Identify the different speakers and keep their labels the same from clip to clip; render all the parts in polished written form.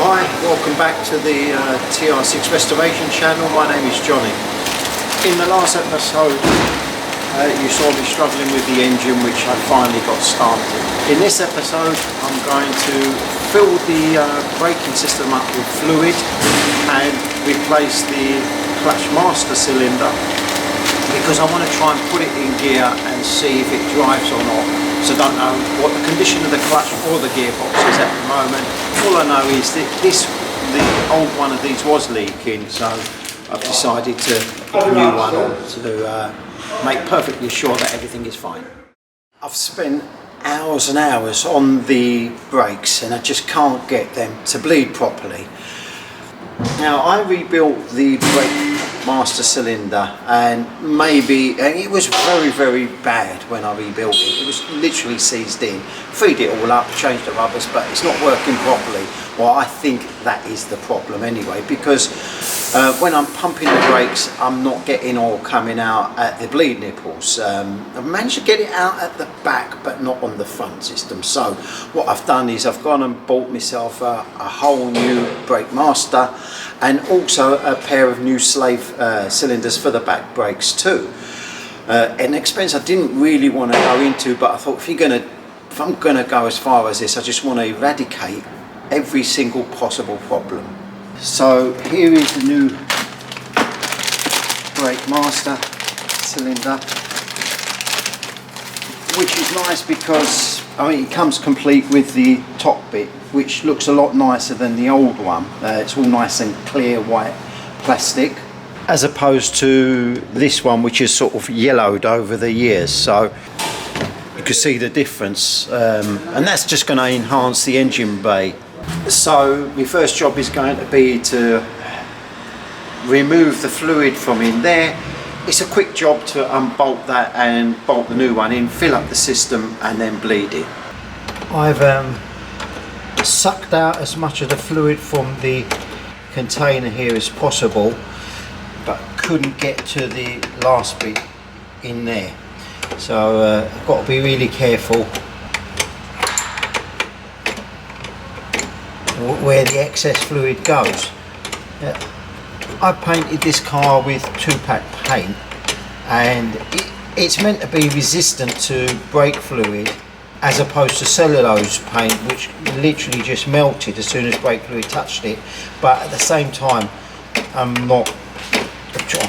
Speaker 1: Hi, welcome back to the TR6 restoration channel. My name is Johnny. In the last episode you saw me struggling with the engine, which I finally got started. In this episode I'm going to fill the braking system up with fluid and replace the clutch master cylinder, because I want to try and put it in gear and see if it drives or not. So I don't know what the condition of the clutch or the gearbox is at the moment. All I know is that the old one of these was leaking, so I've decided to put a new one on to make perfectly sure that everything is fine. I've spent hours and hours on the brakes and I just can't get them to bleed properly. Now, I rebuilt the brake master cylinder and it was very bad when I rebuilt it. It was literally seized in. Freed it all up, changed the rubbers, but it's not working properly. Well, I think that is the problem anyway, because when I'm pumping the brakes I'm not getting oil coming out at the bleed nipples. I've managed to get it out at the back but not on the front system. So what I've done is I've gone and bought myself a whole new brake master and also a pair of new slave cylinders for the back brakes too. An expense I didn't really want to go into, but I thought if I'm gonna go as far as this, I just want to eradicate every single possible problem. So here is the new brake master cylinder, which is nice because it comes complete with the top bit, which looks a lot nicer than the old one. It's all nice and clear white plastic, as opposed to this one, which is sort of yellowed over the years. So you can see the difference, and that's just going to enhance the engine bay. So my first job is going to be to remove the fluid from in there. It's a quick job to unbolt that and bolt the new one in, fill up the system and then bleed it. I've sucked out as much of the fluid from the container here as possible, but couldn't get to the last bit in there. So I've got to be really careful where the excess fluid goes. I painted this car with 2-pack paint, and it's meant to be resistant to brake fluid as opposed to cellulose paint, which literally just melted as soon as brake fluid touched it. But at the same time I'm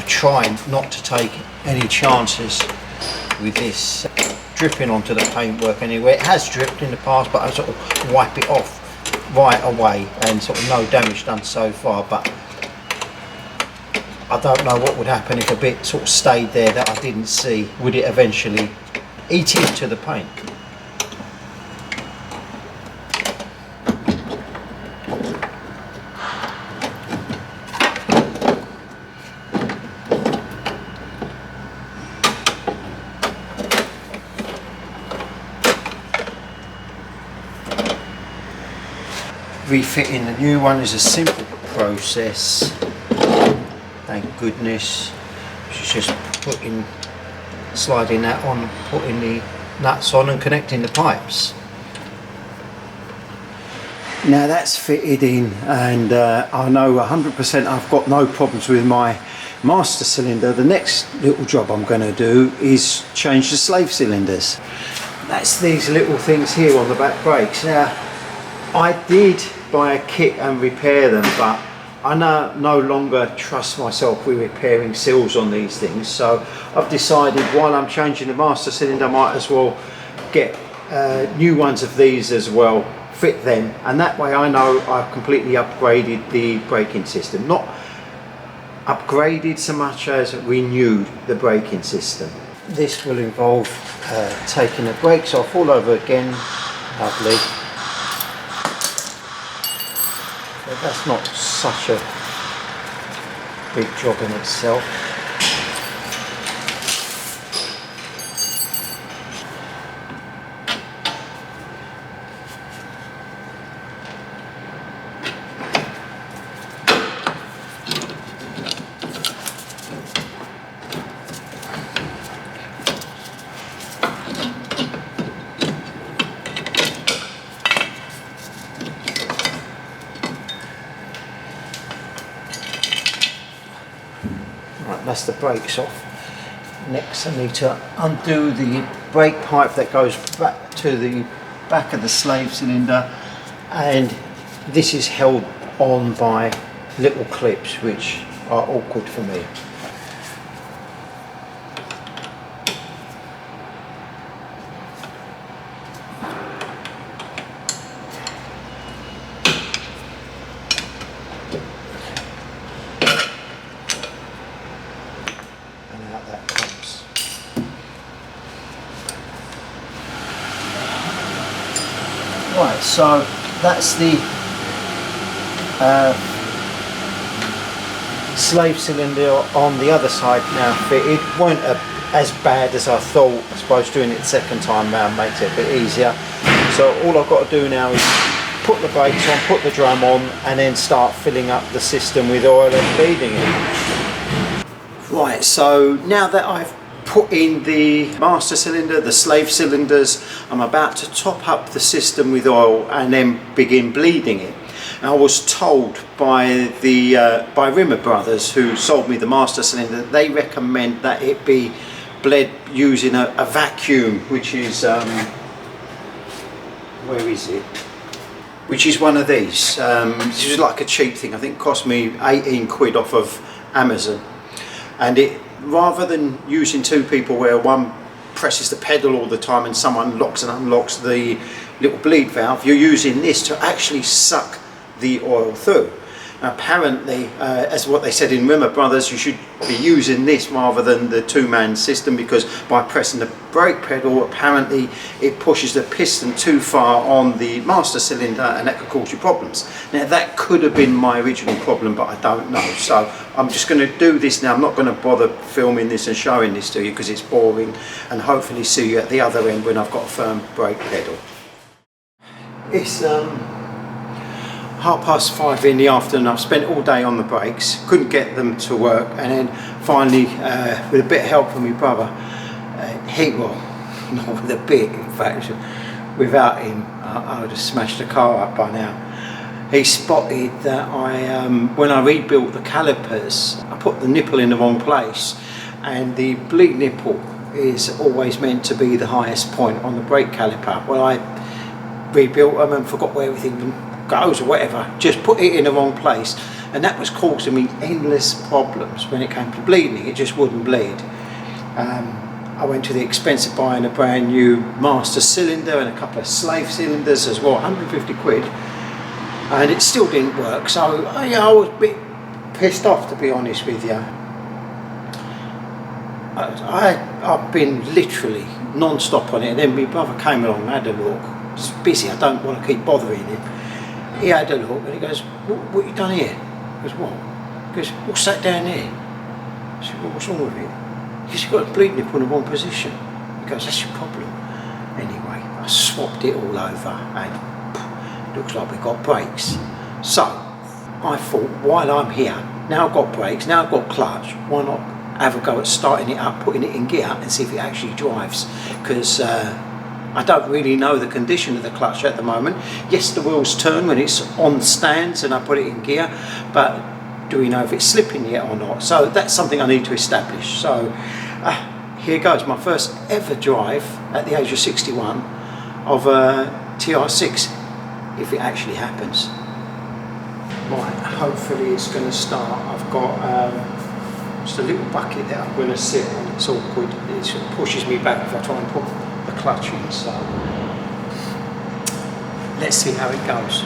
Speaker 1: trying not to take any chances with this dripping onto the paintwork anywhere. It has dripped in the past, but I sort of wipe it off right away and sort of no damage done so far. But I don't know what would happen if a bit sort of stayed there that I didn't see. Would it eventually eat into the paint? Refitting the new one is a simple process, thank goodness. It's just sliding that on, putting the nuts on and connecting the pipes. Now that's fitted in, and I know 100% I've got no problems with my master cylinder. The next little job I'm going to do is change the slave cylinders. That's these little things here on the back brakes. Now, I did buy a kit and repair them, but I no longer trust myself with repairing seals on these things. So I've decided, while I'm changing the master cylinder, I might as well get new ones of these as well, fit them, and that way I know I've completely upgraded the braking system. Not upgraded so much as renewed the braking system. This will involve taking the brakes off all over again. Lovely. But that's not such a big job in itself. that's the brakes off. Next I need to undo the brake pipe that goes back to the back of the slave cylinder, and this is held on by little clips which are awkward for me. And out that comes. Right, so that's the slave cylinder on the other side now fitted. Weren't as bad as I thought. I suppose doing it the second time round makes it a bit easier. So all I've got to do now is put the brakes on, put the drum on, and then start filling up the system with oil and bleeding it. Right, so now that I've put in the master cylinder, the slave cylinders, I'm about to top up the system with oil and then begin bleeding it. And I was told by the by Rimmer Brothers, who sold me the master cylinder, they recommend that it be bled using a vacuum, which is where is it? Which is one of these. This is like a cheap thing. I think it cost me 18 quid off of Amazon. And it, rather than using two people where one presses the pedal all the time and someone locks and unlocks the little bleed valve, you're using this to actually suck the oil through. Now, apparently, as what they said in Rimmer Brothers, you should be using this rather than the two-man system, because by pressing the brake pedal, apparently it pushes the piston too far on the master cylinder, and that could cause you problems. Now, that could have been my original problem, but I don't know. So I'm just going to do this now. I'm not going to bother filming this and showing this to you because it's boring, and hopefully see you at the other end when I've got a firm brake pedal. It's 5:30 in the afternoon. I've spent all day on the brakes, couldn't get them to work, and then finally, with a bit of help from my brother, not with a bit, in fact, without him I would have smashed the car up by now. He spotted that when I rebuilt the calipers, I put the nipple in the wrong place, and the bleed nipple is always meant to be the highest point on the brake caliper. Well, I rebuilt them and forgot where everything goes or whatever, just put it in the wrong place, and that was causing me endless problems when it came to bleeding. It just wouldn't bleed. I went to the expense of buying a brand new master cylinder and a couple of slave cylinders as well, 150 quid, and it still didn't work. So I was a bit pissed off, to be honest with you. I've been literally non-stop on it, and then my brother came along and had a look. It's busy, I don't want to keep bothering him. He had a look and he goes, what you done here? I goes, what? He goes, what's that down there? I said, well, what's wrong with it? He goes, you've got a bleed nipple in the wrong position. He goes, that's your problem. Anyway, I swapped it all over and looks like we've got brakes. So I thought, while I'm here, now I've got brakes, now I've got clutch, why not have a go at starting it up, putting it in gear and see if it actually drives? Because I don't really know the condition of the clutch at the moment. Yes, the wheels turn when it's on stands and I put it in gear, but do we know if it's slipping yet or not? So that's something I need to establish. So here goes, my first ever drive at the age of 61 of a TR6, if it actually happens. Right, hopefully it's going to start. I've got just a little bucket that I'm going to sit on. It's awkward, it sort of pushes me back if I try and put the clutch in, so let's see how it goes.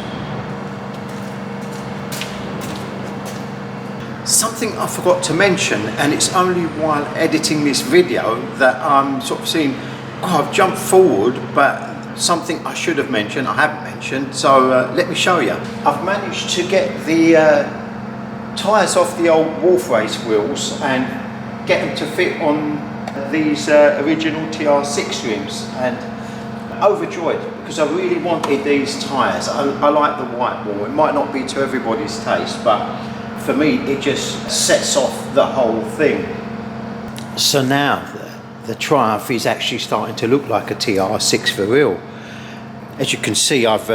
Speaker 1: Something I forgot to mention, and it's only while editing this video that I'm sort of seeing, I've jumped forward, but something I should have mentioned, I haven't mentioned, so let me show you. I've managed to get the tyres off the old Wolf Race wheels and get them to fit on these original TR6 rims, and overjoyed because I really wanted these tyres. I like the white wall. It might not be to everybody's taste, but for me it just sets off the whole thing. So now the Triumph is actually starting to look like a TR6 for real. As you can see, I've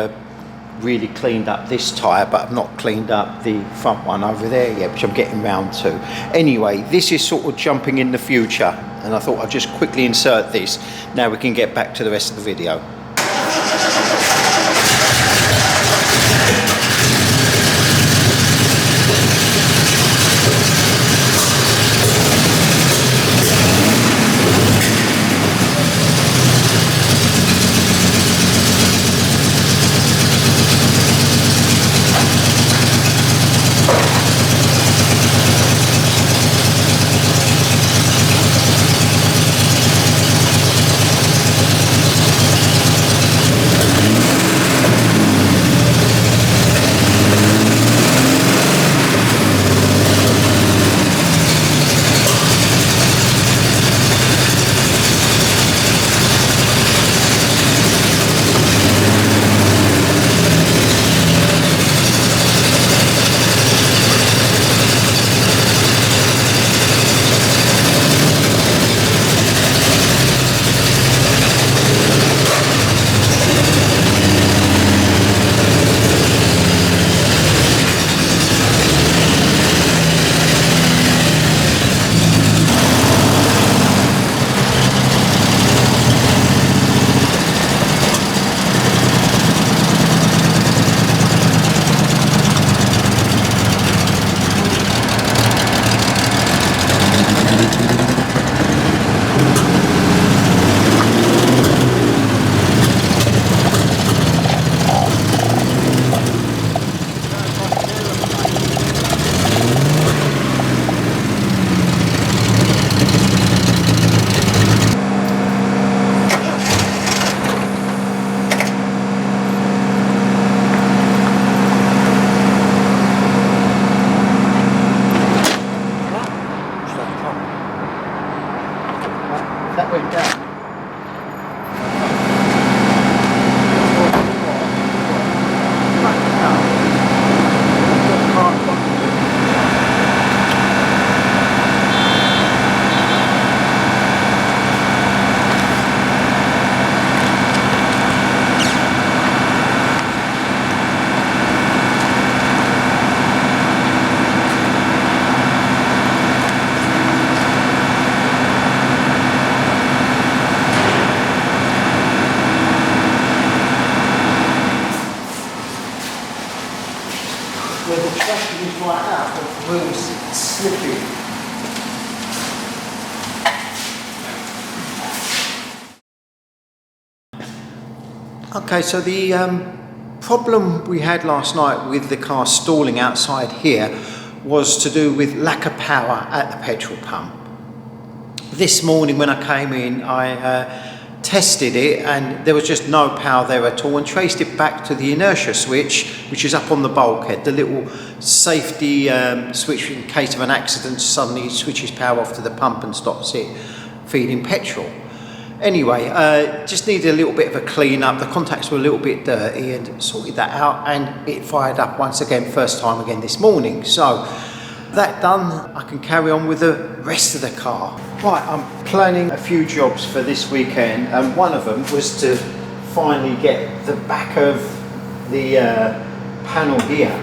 Speaker 1: really cleaned up this tyre, but I've not cleaned up the front one over there yet, which I'm getting round to. Anyway, this is sort of jumping in the future, and I thought I'd just quickly insert this. Now we can get back to the rest of the video. That went down. Where the traction is right out, the wheels slipping. Okay, so the problem we had last night with the car stalling outside here was to do with lack of power at the petrol pump. This morning when I came in, I tested it and there was just no power there at all, and traced it back to the inertia switch, which is up on the bulkhead, the little safety switch in case of an accident. Suddenly it switches power off to the pump and stops it feeding petrol. Anyway, just needed a little bit of a clean up. The contacts were a little bit dirty, and sorted that out, and it fired up once again, first time again this morning. So that done, I can carry on with the rest of the car. Right, I'm planning a few jobs for this weekend, and one of them was to finally get the back of the panel here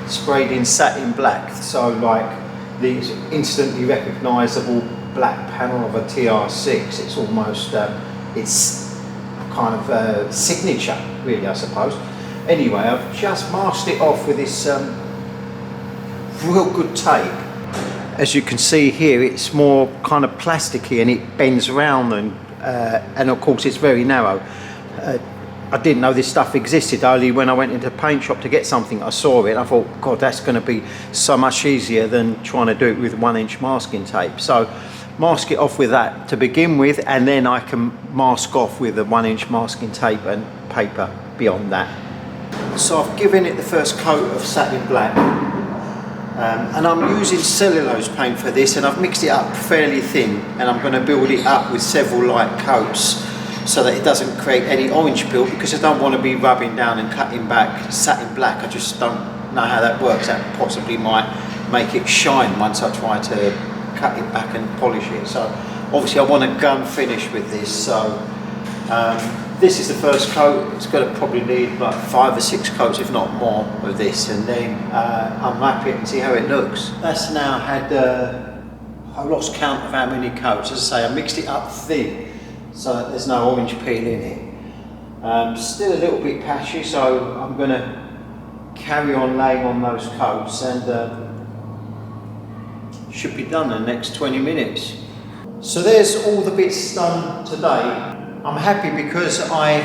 Speaker 1: sprayed in satin black, so like the instantly recognisable black panel of a TR6. It's almost, it's kind of a signature really, I suppose. Anyway, I've just masked it off with this real good tape. As you can see here, it's more kind of plasticky and it bends around, and of course it's very narrow. I didn't know this stuff existed. Only when I went into the paint shop to get something, I saw it. I thought, God, that's going to be so much easier than trying to do it with 1-inch masking tape. So mask it off with that to begin with, and then I can mask off with the 1-inch masking tape and paper beyond that. So I've given it the first coat of satin black, and I'm using cellulose paint for this, and I've mixed it up fairly thin, and I'm going to build it up with several light coats so that it doesn't create any orange peel, because I don't want to be rubbing down and cutting back satin black. I just don't know how that works. That possibly might make it shine once I try to cut it back and polish it. So obviously I want a gun finish with this, so This is the first coat. It's going to probably need like 5 or 6 coats, if not more, of this, and then unwrap it and see how it looks. That's now had, I lost count of how many coats. As I say, I mixed it up thin so that there's no orange peel in it. Still a little bit patchy, so I'm going to carry on laying on those coats, and should be done in the next 20 minutes. So there's all the bits done today. I'm happy because I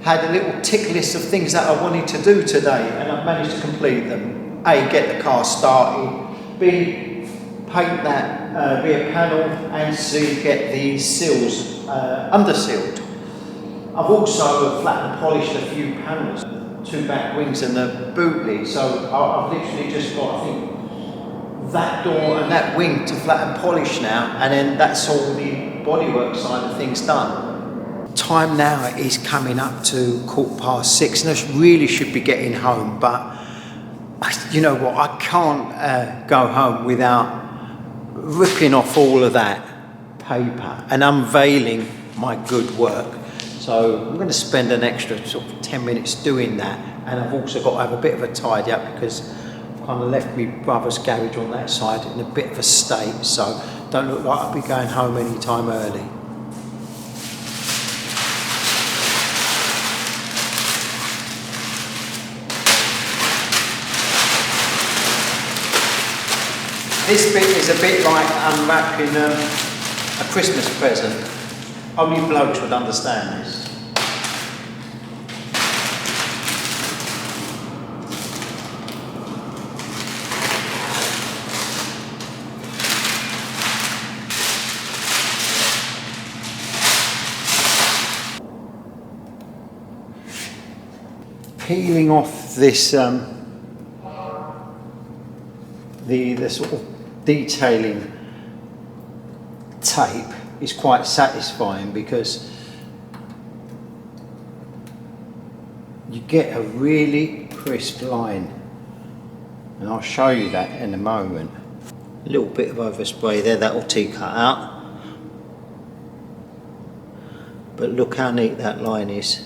Speaker 1: had a little tick list of things that I wanted to do today, and I've managed to complete them. A, get the car started. B, paint that rear panel, and C, get the seals under-sealed. I've also flat and polished a few panels, 2 back wings and the boot lid, so I've literally just got, I think, that door and that wing to flat and polish now, and then that's all the bodywork side of things done. Time now is coming up to 6:15, and I really should be getting home, but you know what, I can't go home without ripping off all of that paper and unveiling my good work. So I'm going to spend an extra sort of 10 minutes doing that, and I've also got to have a bit of a tidy up because I've kind of left my brother's garage on that side in a bit of a state, so don't look like I'll be going home any time early. This bit is a bit like unwrapping a Christmas present. Only blokes would understand this. Peeling off this, the sort of detailing tape is quite satisfying because you get a really crisp line, and I'll show you that in a moment. A little bit of overspray there, that'll cut out, but look how neat that line is.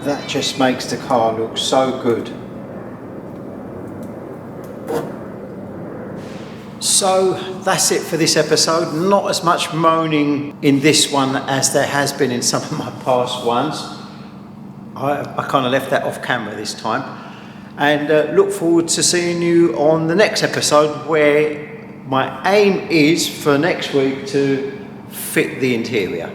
Speaker 1: That just makes the car look so good. So that's it for this episode. Not as much moaning in this one as there has been in some of my past ones. I kind of left that off camera this time. And look forward to seeing you on the next episode, where my aim is for next week to fit the interior.